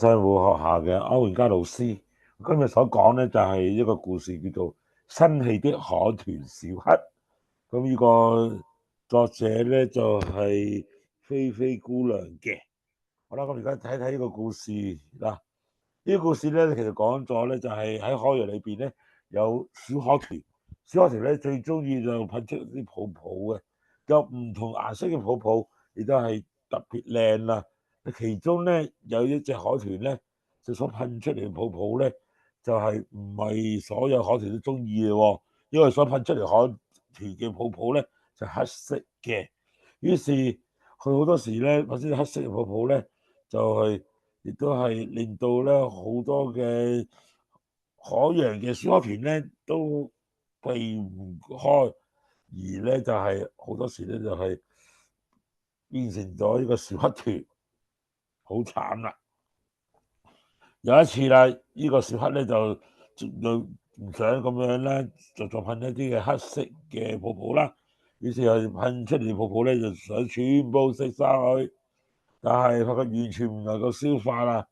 上會學校嘅歐永嘉老師，今日所講咧就係一個故事，叫做《新戲的可團小黑》。咁呢個作者咧就係菲菲姑娘嘅。好啦，咁而家睇睇呢個故事嗱。呢個故事咧其實講咗咧就係喺海洋裏邊咧有小可團，小可團咧最中意就噴出啲泡泡嘅，有唔同顏色嘅泡泡，亦都係特別靚啦。其中咧有一隻海豚咧，就所噴出嚟嘅泡泡咧，就係唔係所有海豚都中意嘅喎，因為所噴出嚟海豚嘅泡泡咧就黑色嘅。於是佢好多時咧，或者黑色嘅泡泡咧，就係亦都係令到咧好多嘅海洋嘅小海豚咧都避唔開，而咧就係好多時咧就係變成咗呢個小黑豚，好慘啦！有一次啦，呢個小黑咧就唔想咁樣咧，就再噴一啲嘅黑色嘅泡泡啦。於是又噴出嚟嘅泡泡咧，就想全部食晒佢，但係發覺完全唔能夠消化啦。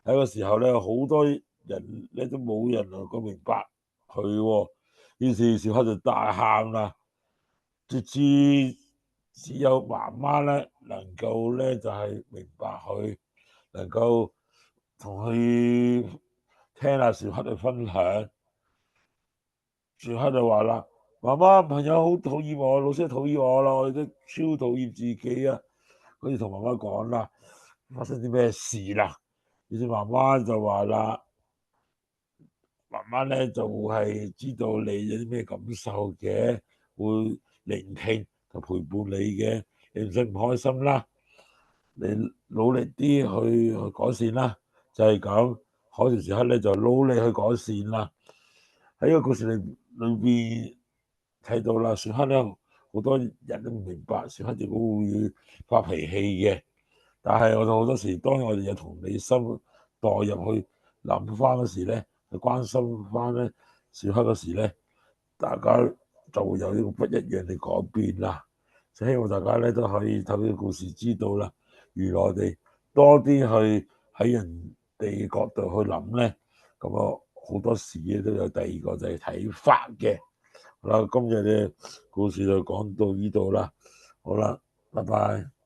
喺個時候咧，好多人咧都冇人能夠明白佢喎。於是小黑就大喊啦，直至只有媽媽咧能夠咧就係明白佢，能夠同佢聽下小黑嘅分享。小黑就話啦：媽媽，朋友好討厭我，老師討厭我啦，我都超討厭自己啊！跟住同媽媽講啦，發生啲咩事啦？於是媽媽就話啦：媽媽咧就係知道你有啲咩感受嘅，會聆聽同陪伴你嘅，你唔使唔開心啦，你努力啲去改善啦，就係咁。海豚小黑咧就努力去改善啦。喺呢個故事裏邊睇到啦，小黑咧好多人都唔明白小黑點解會發脾氣嘅，但係我哋好多時當我哋有同理心代入去諗翻嗰時咧，去關心翻咧小黑嗰時咧，大家就會有呢個不一樣嘅改變啦。就希望大家咧都可以透過呢個故事知道啦，原來我哋多啲去喺人哋角度去諗咧，咁啊好多時咧都有第二個就係睇法嘅。好啦，今日嘅故事就講到呢度啦。好啦，拜拜。